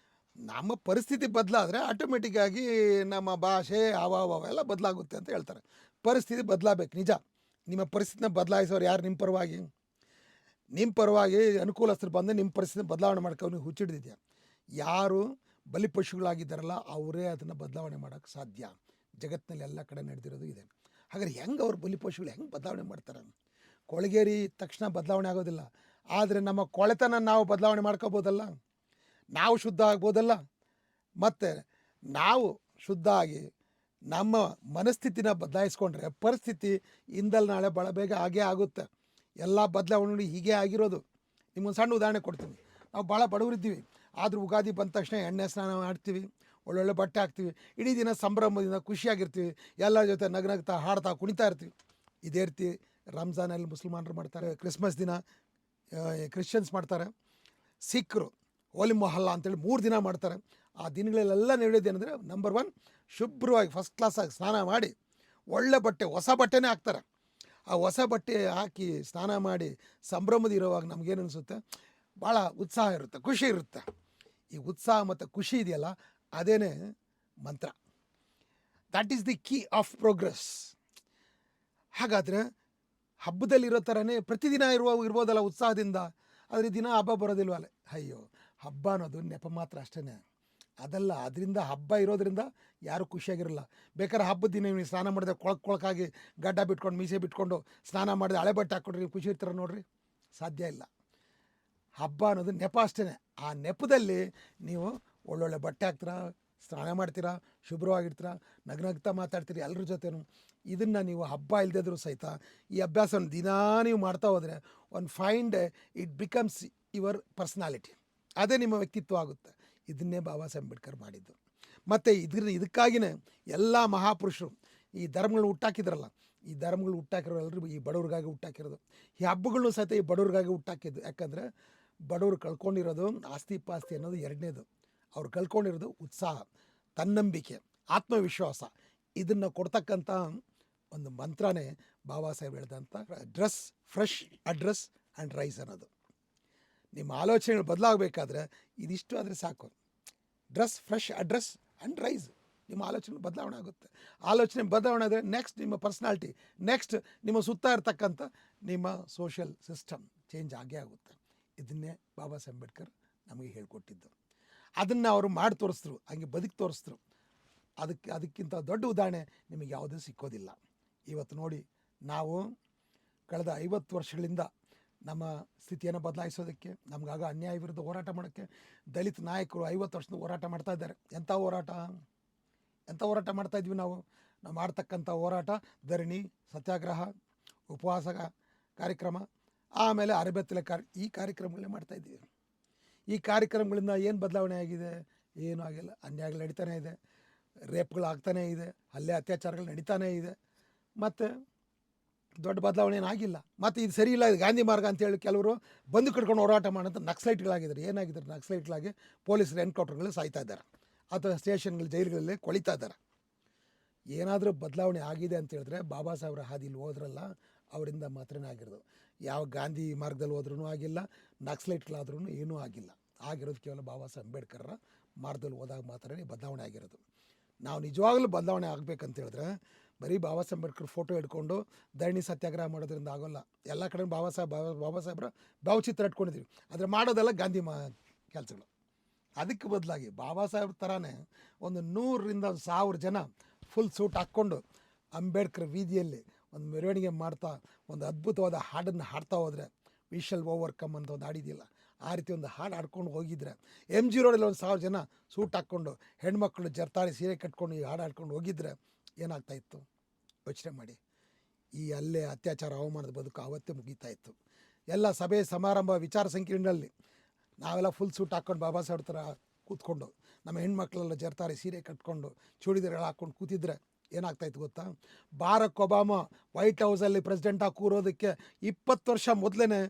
S1: ನಮ್ಮ ಪರಿಸ್ಥಿತಿ ಬದಲಾದರೆ ಆಟೋಮೆಟಿಕ್ಕಾಗಿ ನಮ್ಮ ಭಾಷೆ ಹಾವ ಎಲ್ಲ ಬದಲಾಗುತ್ತೆ ಅಂತ ಹೇಳ್ತಾರೆ. ಪರಿಸ್ಥಿತಿ ಬದಲಾಗಬೇಕು, ನಿಜ. ನಿಮ್ಮ ಪರಿಸ್ಥಿತಿನ ಬದಲಾಯಿಸೋರು ಯಾರು? ನಿಮ್ಮ ಪರವಾಗಿ ಅನುಕೂಲಸ್ಥರು ಬಂದು ನಿಮ್ಮ ಪರಿಸ್ಥಿತಿ ಬದಲಾವಣೆ ಮಾಡ್ಕೊಂಡು ನೀವು ಹುಚ್ಚಿಡ್ದಿದ್ಯಾ. ಯಾರು ಬಲಿಪಶುಗಳಾಗಿದ್ದಾರಲ್ಲ ಅವರೇ ಅದನ್ನು ಬದಲಾವಣೆ ಮಾಡೋಕ್ಕೆ ಸಾಧ್ಯ. ಜಗತ್ತಿನಲ್ಲಿ ಎಲ್ಲ ಕಡೆ ನಡೆದಿರೋದು ಇದೆ. ಹಾಗಾದ್ರೆ ಹೆಂಗೆ ಅವ್ರು ಬಲಿಪಶುಗಳು ಹೆಂಗೆ ಬದಲಾವಣೆ ಮಾಡ್ತಾರೆ? ಕೊಳಗೇರಿ ತಕ್ಷಣ ಬದಲಾವಣೆ ಆಗೋದಿಲ್ಲ, ಆದರೆ ನಮ್ಮ ಕೊಳೆತನ ನಾವು ಬದಲಾವಣೆ ಮಾಡ್ಕೋಬೋದಲ್ಲ, ನಾವು ಶುದ್ಧ ಆಗ್ಬೋದಲ್ಲ. ಮತ್ತು ನಾವು ಶುದ್ಧ ಆಗಿ ನಮ್ಮ ಮನಸ್ಥಿತಿನ ಬದಲಾಯಿಸ್ಕೊಂಡ್ರೆ ಪರಿಸ್ಥಿತಿ ಇಂದಲ್ಲ ನಾಳೆ ಭಾಳ ಬೇಗ ಆಗೇ ಆಗುತ್ತೆ. ಎಲ್ಲ ಬದಲಾವಣೆ ಹೀಗೆ ಆಗಿರೋದು. ನಿಮ್ಮೊಂದು ಸಣ್ಣ ಉದಾಹರಣೆ ಕೊಡ್ತೀನಿ. ನಾವು ಭಾಳ ಬಡವರಿದ್ದೀವಿ, ಆದರೂ ಯುಗಾದಿ ಬಂದ ತಕ್ಷಣ ಎಣ್ಣೆ ಸ್ನಾನ ಮಾಡ್ತೀವಿ, ಒಳ್ಳೊಳ್ಳೆ ಬಟ್ಟೆ ಹಾಕ್ತೀವಿ, ಇಡೀ ದಿನ ಸಂಭ್ರಮದಿಂದ ಖುಷಿಯಾಗಿರ್ತೀವಿ, ಎಲ್ಲರ ಜೊತೆ ನಗ್ನಗ್ತಾ ಹಾಡ್ತಾ ಕುಣಿತಾ ಇರ್ತೀವಿ. ಇದೇ ರೀತಿ ರಂಜಾನಲ್ಲಿ ಮುಸಲ್ಮಾನರು ಮಾಡ್ತಾರೆ, ಕ್ರಿಸ್ಮಸ್ ದಿನ ಕ್ರಿಶ್ಚಿಯನ್ಸ್ ಮಾಡ್ತಾರೆ, ಸಿಖ್ರು ಹೋಲಿ ಮೊಹಲ್ಲಾ ಅಂತೇಳಿ 3 ದಿನ ಮಾಡ್ತಾರೆ. ಆ ದಿನಗಳಲ್ಲೆಲ್ಲ ನಡೆಯೋದೇನೆಂದರೆ, ನಂಬರ್ 1 ಶುಭ್ರವಾಗಿ ಫಸ್ಟ್ ಕ್ಲಾಸಾಗಿ ಸ್ನಾನ ಮಾಡಿ ಒಳ್ಳೆ ಬಟ್ಟೆ, ಹೊಸ ಬಟ್ಟೆನೇ ಹಾಕ್ತಾರೆ. ಆ ಹೊಸ ಬಟ್ಟೆ ಹಾಕಿ ಸ್ನಾನ ಮಾಡಿ ಸಂಭ್ರಮದ ಇರೋವಾಗ ನಮಗೇನು ಅನಿಸುತ್ತೆ? ಭಾಳ ಉತ್ಸಾಹ ಇರುತ್ತೆ, ಖುಷಿ ಇರುತ್ತೆ. ಈ ಉತ್ಸಾಹ ಮತ್ತು ಖುಷಿ ಇದೆಯಲ್ಲ, ಅದೇನೇ ಮಂತ್ರ. That is the key of progress. ಹಾಗಾದರೆ ಹಬ್ಬದಲ್ಲಿರೋ ಥರನೇ ಪ್ರತಿದಿನ ಇರ್ಬೋದಲ್ಲ ಉತ್ಸಾಹದಿಂದ, ಆದರೆ ದಿನ ಹಬ್ಬ ಬರೋದಿಲ್ವಲ್ಲ. ಅಯ್ಯೋ, ಹಬ್ಬ ಅನ್ನೋದು ನೆಪ ಮಾತ್ರ ಅಷ್ಟೇ, ಅದಲ್ಲ. ಅದರಿಂದ ಹಬ್ಬ ಇರೋದ್ರಿಂದ ಯಾರೂ ಖುಷಿಯಾಗಿರಲ್ಲ. ಬೇಕಾದ್ರೆ ಹಬ್ಬದ ದಿನ ನೀವು ಸ್ನಾನ ಮಾಡಿದ್ರೆ ಕೊಳಕಾಗಿ ಗಡ್ಡ ಬಿಟ್ಕೊಂಡು ಮೀಸೆ ಬಿಟ್ಕೊಂಡು ಸ್ನಾನ ಮಾಡಿದ್ರೆ ಹಳೆ ಬಟ್ಟೆ ಹಾಕ್ಕೊಂಡ್ರೆ ನೀವು ಖುಷಿ ಇರ್ತೀರ ನೋಡ್ರಿ? ಸಾಧ್ಯ ಇಲ್ಲ. ಹಬ್ಬ ಅನ್ನೋದು ನೆಪ ಅಷ್ಟೇ. ಆ ನೆಪದಲ್ಲಿ ನೀವು ಒಳ್ಳೊಳ್ಳೆ ಬಟ್ಟೆ ಹಾಕ್ತೀರಾ, ಸ್ನಾನ ಮಾಡ್ತೀರಾ, ಶುಭ್ರವಾಗಿರ್ತೀರ, ನಗ್ನಗ್ತಾ ಮಾತಾಡ್ತೀರಿ ಎಲ್ಲರ ಜೊತೆನೂ. ಇದನ್ನು ನೀವು ಹಬ್ಬ ಇಲ್ಲದಿದ್ರೂ ಸಹಿತ ಈ ಅಭ್ಯಾಸವನ್ನು ದಿನಾ ನೀವು ಮಾಡ್ತಾ ಹೋದರೆ ಒಂದು fine day it becomes your personality. ಅದೇ ನಿಮ್ಮ ವ್ಯಕ್ತಿತ್ವ ಆಗುತ್ತೆ. ಇದನ್ನೇ ಬಾಬಾ ಸಾಹೇಬ್ ಅಂಬೇಡ್ಕರ್ ಮಾಡಿದ್ದು. ಮತ್ತು ಇದಕ್ಕಾಗಿಯೇ ಎಲ್ಲ ಮಹಾಪುರುಷರು ಈ ಧರ್ಮಗಳನ್ನ ಹುಟ್ಟಾಕಿದ್ರಲ್ಲ, ಈ ಧರ್ಮಗಳು ಹುಟ್ಟಾಕಿರೋ ಎಲ್ಲರೂ ಈ ಬಡವ್ರಿಗಾಗಿ ಹುಟ್ಟಾಕಿರೋದು. ಈ ಹಬ್ಬಗಳನ್ನೂ ಸಹಿತ ಈ ಬಡವ್ರಿಗಾಗಿ ಹುಟ್ಟಾಕಿದ್ದು. ಯಾಕಂದರೆ ಬಡವರು ಕಳ್ಕೊಂಡಿರೋದು ಆಸ್ತಿ ಪಾಸ್ತಿ ಅನ್ನೋದು ಎರಡನೇದು. ಅವ್ರು ಕಳ್ಕೊಂಡಿರೋದು ಉತ್ಸಾಹ, ತನ್ನಂಬಿಕೆ, ಆತ್ಮವಿಶ್ವಾಸ. ಇದನ್ನು ಕೊಡ್ತಕ್ಕಂಥ ಒಂದು ಮಂತ್ರನೇ ಬಾಬಾ ಸಾಹೇಬ್ ಹೇಳಿದಂಥ dress fresh, address and rise ಅನ್ನೋದು. ನಿಮ್ಮ ಆಲೋಚನೆಗಳು ಬದಲಾಗಬೇಕಾದ್ರೆ ಇದಿಷ್ಟು ಆದರೆ ಸಾಕು. Dress fresh, address and rise. ನಿಮ್ಮ ಆಲೋಚನೆ ಬದಲಾವಣೆ ಆಗುತ್ತೆ. ಆಲೋಚನೆ ಬದಲಾವಣೆ ಆದರೆ ನೆಕ್ಸ್ಟ್ ನಿಮ್ಮ ಪರ್ಸ್ನಾಲಿಟಿ, ನೆಕ್ಸ್ಟ್ ನಿಮ್ಮ ಸುತ್ತ ಇರ್ತಕ್ಕಂಥ ನಿಮ್ಮ ಸೋಷಿಯಲ್ ಸಿಸ್ಟಮ್ ಚೇಂಜ್ ಆಗೇ ಆಗುತ್ತೆ. ಇದನ್ನೇ ಬಾಬಾ ಸಾಹೇಬ್ ಅಂಬೇಡ್ಕರ್ ನಮಗೆ ಹೇಳ್ಕೊಟ್ಟಿದ್ದು. ಅದನ್ನು ಅವರು ಮಾಡಿ ತೋರಿಸಿದ್ರು, ಹಂಗೆ ಬದುಕಿ ತೋರಿಸಿದ್ರು. ಅದಕ್ಕಿಂತ ದೊಡ್ಡ ಉದಾಹರಣೆ ನಿಮಗೆ ಯಾವುದೂ ಸಿಕ್ಕೋದಿಲ್ಲ. ಇವತ್ತು ನೋಡಿ, ನಾವು ಕಳೆದ 50 ವರ್ಷಗಳಿಂದ ನಮ್ಮ ಸ್ಥಿತಿಯನ್ನು ಬದಲಾಯಿಸೋದಕ್ಕೆ, ನಮಗಾಗ ಅನ್ಯಾಯ ವಿರುದ್ಧ ಹೋರಾಟ ಮಾಡೋಕ್ಕೆ ದಲಿತ ನಾಯಕರು 50 ವರ್ಷದಿಂದ ಹೋರಾಟ ಮಾಡ್ತಾ ಇದ್ದಾರೆ. ಎಂಥ ಹೋರಾಟ ಮಾಡ್ತಾಯಿದ್ವಿ ನಾವು ಮಾಡ್ತಕ್ಕಂಥ ಹೋರಾಟ ಧರಣಿ, ಸತ್ಯಾಗ್ರಹ, ಉಪವಾಸ ಕಾರ್ಯಕ್ರಮ, ಆಮೇಲೆ ಅರೆಬೆತ್ತಲೆ ಈ ಕಾರ್ಯಕ್ರಮಗಳನ್ನೇ ಮಾಡ್ತಾಯಿದ್ದೀವಿ. ಈ ಕಾರ್ಯಕ್ರಮಗಳಿಂದ ಏನು ಬದಲಾವಣೆ ಆಗಿದೆ? ಏನೂ ಆಗಿಲ್ಲ. ಅನ್ಯಾಯಗಳು ನಡೀತಾನೆ ಇದೆ. ರೇಪ್ಗಳು ಆಗ್ತಾನೇ ಇದೆ, ಹಲ್ಲೆ ಅತ್ಯಾಚಾರಗಳು ನಡೀತಾನೇ ಇದೆ. ಮತ್ತು ದೊಡ್ಡ ಬದಲಾವಣೆ ಏನಾಗಿಲ್ಲ. ಮತ್ತು ಇದು ಸರಿ ಇಲ್ಲ, ಇದು ಗಾಂಧಿ ಮಾರ್ಗ ಅಂತೇಳಿ ಕೆಲವರು ಬಂದು ಕಟ್ಕೊಂಡು ಹೋರಾಟ ಮಾಡೋಂಥ ನಕ್ಸಲೈಟ್ಗಳಾಗಿದ್ದಾರೆ. ಏನಾಗಿದ್ದಾರೆ ನಕ್ಸಲೈಟ್ಗಳಾಗಿ ಪೊಲೀಸರು ಎನ್ಕೌಂಟರ್ಗಳು ಸಾಯ್ತಾ ಇದ್ದಾರೆ, ಅಥವಾ ಸ್ಟೇಷನ್ಗಳು ಜೈಲುಗಳಲ್ಲಿ ಕೊಳಿತಾ ಇದ್ದಾರೆ. ಏನಾದರೂ ಬದಲಾವಣೆ ಆಗಿದೆ ಅಂತ ಹೇಳಿದ್ರೆ ಬಾಬಾ ಸಾಹೇಬ್ರ ಹಾದಿಲಿ ಹೋದ್ರಲ್ಲ ಅವರಿಂದ ಮಾತ್ರನೇ ಆಗಿರೋದು. ಯಾವ ಗಾಂಧಿ ಮಾರ್ಗದಲ್ಲಿ ಹೋದ್ರೂ ಆಗಿಲ್ಲ, ನಕ್ಸಲೈಟ್ಗಳಾದ್ರೂ ಏನೂ ಆಗಿಲ್ಲ. ಆಗಿರೋದು ಕೇವಲ ಬಾಬಾ ಸಾಹೇಬ್ ಅಂಬೇಡ್ಕರ್ರ ಮಾರ್ಗದಲ್ಲಿ ಹೋದಾಗ ಮಾತ್ರನೇ ಬದಲಾವಣೆ ಆಗಿರೋದು. ನಾವು ನಿಜವಾಗ್ಲೂ ಬದಲಾವಣೆ ಆಗಬೇಕಂತ ಹೇಳಿದ್ರೆ ಬರೀ ಬಾಬಾ ಸಾಹೇಬ್ ಅಂಬೇಡ್ಕರ್ ಫೋಟೋ ಇಟ್ಕೊಂಡು ಧರಣಿ ಸತ್ಯಾಗ್ರಹ ಮಾಡೋದ್ರಿಂದ ಆಗೋಲ್ಲ. ಎಲ್ಲ ಕಡೆ ಬಾಬಾ ಸಾಹೇಬ್ರ ಭಾವಚಿತ್ರ ಇಟ್ಕೊಂಡಿದ್ದೀವಿ, ಆದರೆ ಮಾಡೋದೆಲ್ಲ ಗಾಂಧಿ ಕೆಲಸಗಳು. ಅದಕ್ಕೆ ಬದಲಾಗಿ ಬಾಬಾ ಸಾಹೇಬ್ರ ಥರನೇ ಒಂದು 100ರಿಂದ 1000 ಜನ ಫುಲ್ ಸೂಟ್ ಹಾಕ್ಕೊಂಡು ಅಂಬೇಡ್ಕರ್ ವೀದಿಯಲ್ಲಿ ಒಂದು ಮೆರವಣಿಗೆ ಮಾಡ್ತಾ ಒಂದು ಅದ್ಭುತವಾದ ಹಾಡನ್ನು ಹಾಡ್ತಾ ಹೋದರೆ, ವಿ ಶಾಲ್ ಓವರ್ಕಮ್ ಅಂತ ಒಂದು ಹಾಡಿದೆಯಲ್ಲ, ಆ ರೀತಿ ಒಂದು ಹಾಡು ಹಾಡ್ಕೊಂಡು ಹೋಗಿದ್ರೆ, ಎಮ್ ಜಿ ರೋಡಲ್ಲಿ ಒಂದು 1000 ಜನ ಸೂಟ್ ಹಾಕ್ಕೊಂಡು ಹೆಣ್ಮಕ್ಳು ಜರ್ತಾರಿ ಸೀರೆ ಕಟ್ಕೊಂಡು ಈ ಹಾಡು ಹಾಡ್ಕೊಂಡು ಹೋಗಿದ್ರೆ ಏನಾಗ್ತಾಯಿತ್ತು ಯೋಚನೆ ಮಾಡಿ. ಈ ಅಲ್ಲೇ ಅತ್ಯಾಚಾರ ಅವಮಾನದ ಬದುಕು ಆವತ್ತೇ ಮುಗೀತಾ ಇತ್ತು. ಎಲ್ಲ ಸಭೆ ಸಮಾರಂಭ ವಿಚಾರ ಸಂಕಿರಣದಲ್ಲಿ ನಾವೆಲ್ಲ ಫುಲ್ ಸೂಟ್ ಹಾಕ್ಕೊಂಡು ಬಾಬಾ ಸಾಹೇಬ್ ಥರ ಕೂತ್ಕೊಂಡು, ನಮ್ಮ ಹೆಣ್ಮಕ್ಳೆಲ್ಲ ಜರ್ತಾರಿ ಸೀರೆ ಕಟ್ಕೊಂಡು ಚೂಡಿದಾರಗಳು ಹಾಕ್ಕೊಂಡು ಕೂತಿದ್ರೆ ಏನಾಗ್ತಾಯಿತ್ತು ಗೊತ್ತಾ? ಬಾರಕ್ ಒಬಾಮಾ ವೈಟ್ ಹೌಸಲ್ಲಿ ಪ್ರೆಸಿಡೆಂಟಾಗಿ ಕೂರೋದಕ್ಕೆ 20 ವರ್ಷ ಮೊದಲೇ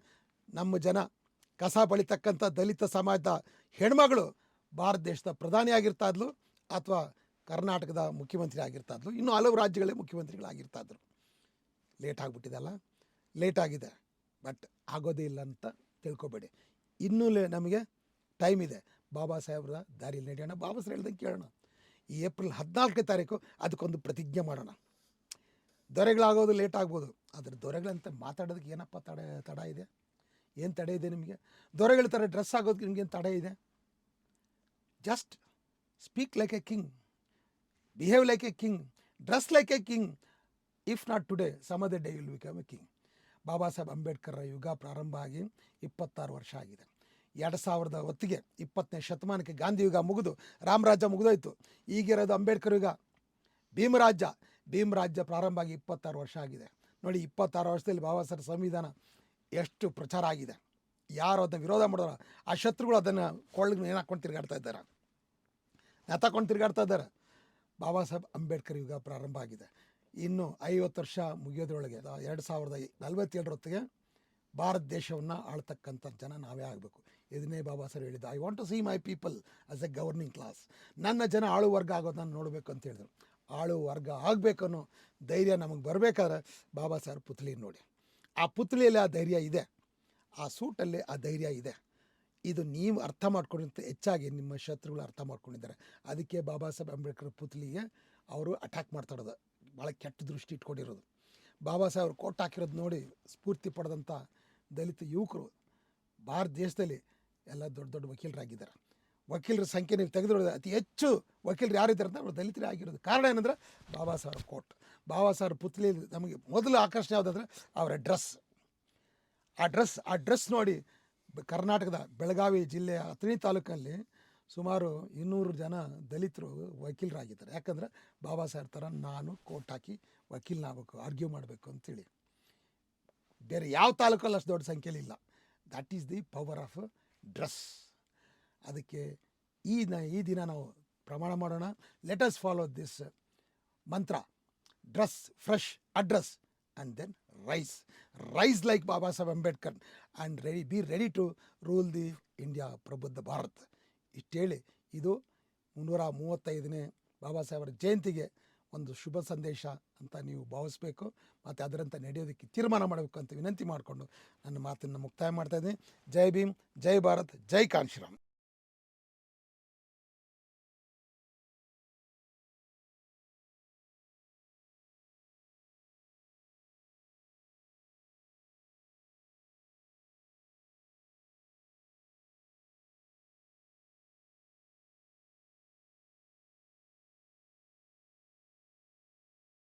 S1: ನಮ್ಮ ಜನ ಕಸ ಬಳಿತಕ್ಕಂಥ ದಲಿತ ಸಮಾಜದ ಹೆಣ್ಮಗಳು ಭಾರತ ದೇಶದ ಪ್ರಧಾನಿ ಆಗಿರ್ತಾ ಇದ್ಲು, ಅಥವಾ ಕರ್ನಾಟಕದ ಮುಖ್ಯಮಂತ್ರಿ ಆಗಿರ್ತಾ ಇದ್ಲು, ಇನ್ನೂ ಹಲವು ರಾಜ್ಯಗಳೇ ಮುಖ್ಯಮಂತ್ರಿಗಳಾಗಿರ್ತಾ ಇದ್ರು. ಲೇಟ್ ಆಗಿಬಿಟ್ಟಿದೆಲ್ಲ, ಲೇಟ್ ಆಗಿದೆ, ಬಟ್ ಆಗೋದೇ ಇಲ್ಲ ಅಂತ ತಿಳ್ಕೊಬೇಡಿ. ಇನ್ನೂ ನಮಗೆ ಟೈಮ್ ಇದೆ. ಬಾಬಾ ಸಾಹೇಬ್ರ ದಾರಿಯಲ್ಲಿ ನಡೆಯೋಣ, ಬಾಬಾ ಸಾಹೇಬ್ ಹೇಳ್ದಂಗೆ ಕೇಳೋಣ. ಈ ಏಪ್ರಿಲ್ 14ನೇ ತಾರೀಕು ಅದಕ್ಕೊಂದು ಪ್ರತಿಜ್ಞೆ ಮಾಡೋಣ. ದೊರೆಗಳಾಗೋದು ಲೇಟ್ ಆಗ್ಬೋದು, ಆದರೆ ದೊರೆಗಳಂತ ಮಾತಾಡೋದಕ್ಕೆ ಏನಪ್ಪ ತಡ ಇದೆ? ಏನು ತಡೆ ಇದೆ ನಿಮಗೆ? ದೊರೆಗಳ ಥರ ಡ್ರೆಸ್ ಆಗೋದಕ್ಕೆ ನಿಮಗೇನು ತಡೆ ಇದೆ? Just speak like a king, behave like a king, dress like a king. If not today some other day will become a king. Baba Saheb Ambedkar ಯುಗ ಪ್ರಾರಂಭ ಆಗಿ 26 ವರ್ಷ ಆಗಿದೆ. 2000 ಹೊತ್ತಿಗೆ 20ನೇ ಶತಮಾನಕ್ಕೆ ಗಾಂಧಿ ಯುಗ ಮುಗಿದು ರಾಮರಾಜ್ಯ ಮುಗಿದೋಯ್ತು. ಈಗಿರೋದು ಅಂಬೇಡ್ಕರ್ ಯುಗ, ಭೀಮರಾಜ್ಯ ಪ್ರಾರಂಭ ಆಗಿ 26 ವರ್ಷ ಆಗಿದೆ. ನೋಡಿ, 26 ವರ್ಷದಲ್ಲಿ ಬಾಬಾ ಸಾಹೇಬ್ ಸಂವಿಧಾನ ಎಷ್ಟು ಪ್ರಚಾರ ಆಗಿದೆ. ಯಾರು ಅದನ್ನು ವಿರೋಧ ಮಾಡೋರು, ಆ ಶತ್ರುಗಳು ಅದನ್ನು ಕೊಳ್ಳಿಗೆ ಏನು ಹಾಕ್ಕೊಂಡು ತಿರುಗಾಡ್ತಾ ಇದ್ದಾರೆ, ನೆತಾಕೊಂಡು ತಿರುಗಾಡ್ತಾ ಇದ್ದಾರೆ. ಬಾಬಾ ಸಾಹೇಬ್ ಅಂಬೇಡ್ಕರ್ ಯುಗ ಪ್ರಾರಂಭ ಆಗಿದೆ. ಇನ್ನು 50 ವರ್ಷ ಮುಗಿಯೋದ್ರೊಳಗೆ 2047 ಹೊತ್ತಿಗೆ ಭಾರತ ದೇಶವನ್ನು ಆಳ್ತಕ್ಕಂಥ ಜನ ನಾವೇ ಆಗಬೇಕು. ಇದನ್ನೇ ಬಾಬಾ ಸಾಹೇಬ್ ಹೇಳಿದ್ದು, I want to see my people as a governing class. ನನ್ನ ಜನ ಆಳು ವರ್ಗ ಆಗೋದನ್ನು ನೋಡಬೇಕು ಅಂತ ಹೇಳಿದ್ರು. ಆಳು ವರ್ಗ ಆಗಬೇಕು ಅನ್ನೋ ಧೈರ್ಯ ನಮಗೆ ಬರಬೇಕಾದ್ರೆ ಬಾಬಾ ಸಾಹೇಬ್ ಪುತ್ಲಿ ನೋಡಿ. ಆ ಪುತ್ಲಿಯಲ್ಲಿ ಆ ಧೈರ್ಯ ಇದೆ, ಆ ಸೂಟಲ್ಲಿ ಆ ಧೈರ್ಯ ಇದೆ. ಇದು ನೀವು ಅರ್ಥ ಮಾಡ್ಕೊಂಡಿಂತ ಹೆಚ್ಚಾಗಿ ನಿಮ್ಮ ಶತ್ರುಗಳು ಅರ್ಥ ಮಾಡ್ಕೊಂಡಿದ್ದಾರೆ. ಅದಕ್ಕೆ ಬಾಬಾ ಸಾಹೇಬ್ ಅಂಬೇಡ್ಕರ್ ಪುತ್ಲಿಗೆ ಅವರು ಅಟ್ಯಾಕ್ ಮಾಡ್ತಾಯಿರೋದು, ಭಾಳ ಕೆಟ್ಟ ದೃಷ್ಟಿ ಇಟ್ಕೊಂಡಿರೋದು. ಬಾಬಾ ಸಾಹೇಬ್ ಕೋಟ್ ಹಾಕಿರೋದು ನೋಡಿ ಸ್ಫೂರ್ತಿ ಪಡೆದಂಥ ದಲಿತ ಯುವಕರು ಭಾರತ ದೇಶದಲ್ಲಿ ಎಲ್ಲ ದೊಡ್ಡ ದೊಡ್ಡ ವಕೀಲರಾಗಿದ್ದಾರೆ. ವಕೀಲರ ಸಂಖ್ಯೆ ನೀವು ತೆಗೆದು ಅತಿ ಹೆಚ್ಚು ವಕೀಲರು ಯಾರಿದ್ದಾರೆ ಅಂತ ಅವರು ದಲಿತರೇ ಆಗಿರೋದು. ಕಾರಣ ಏನಂದರೆ ಬಾಬಾ ಸಾಹೇಬ್ ಕೋಟ್. ಬಾಬಾ ಸಾಹೇಬ್ ಪುತ್ಲಿ ನಮಗೆ ಮೊದಲು ಆಕರ್ಷಣೆ ಯಾವುದಂದರೆ ಅವರ ಡ್ರೆಸ್. ಆ ಡ್ರೆಸ್ ನೋಡಿ ಕರ್ನಾಟಕದ ಬೆಳಗಾವಿ ಜಿಲ್ಲೆಯ ಅಥಣಿ ತಾಲೂಕಲ್ಲಿ ಸುಮಾರು 200 ಜನ ದಲಿತರು ವಕೀಲರಾಗಿದ್ದಾರೆ. ಯಾಕಂದರೆ ಬಾಬಾ ಸಾಹೇಬ್ ಥರ ನಾನು ಕೋಟ್ ಹಾಕಿ ವಕೀಲನಾಗಬೇಕು, ಆರ್ಗ್ಯೂ ಮಾಡಬೇಕು ಅಂತೇಳಿ. ಬೇರೆ ಯಾವ ತಾಲೂಕಲ್ಲಿ ಅಷ್ಟು ದೊಡ್ಡ ಸಂಖ್ಯೆಯಲ್ಲಿ ಇಲ್ಲ. That is the power of dress. ಅದಕ್ಕೆ ಈ ದಿನ ನಾವು ಪ್ರಮಾಣ ಮಾಡೋಣ. ಲೆಟ್ ಅಸ್ ಫಾಲೋ ದಿಸ್ ಮಂತ್ರ, dress fresh, address and then rise like Baba Saheb Ambedkar and be ready to rule the India ಪ್ರಬುದ್ಧ ಭಾರತ್. ಇಷ್ಟು ಹೇಳಿ, ಇದು 335ನೇ ಬಾಬಾ ಸಾಹೇಬರ ಜಯಂತಿಗೆ ಒಂದು ಶುಭ ಸಂದೇಶ ಅಂತ ನೀವು ಭಾವಿಸ್ಬೇಕು, ಮತ್ತು ಅದರಂತೆ ನಡೆಯೋದಕ್ಕೆ ತೀರ್ಮಾನ ಮಾಡಬೇಕು ಅಂತ ವಿನಂತಿ ಮಾಡಿಕೊಂಡು ನನ್ನ ಮಾತನ್ನು ಮುಕ್ತಾಯ ಮಾಡ್ತಾಯಿದ್ದೀನಿ. ಜೈ ಭೀಮ್, ಜೈ ಭಾರತ್, ಜೈ ಕಾಂಶಿರಾಮ್.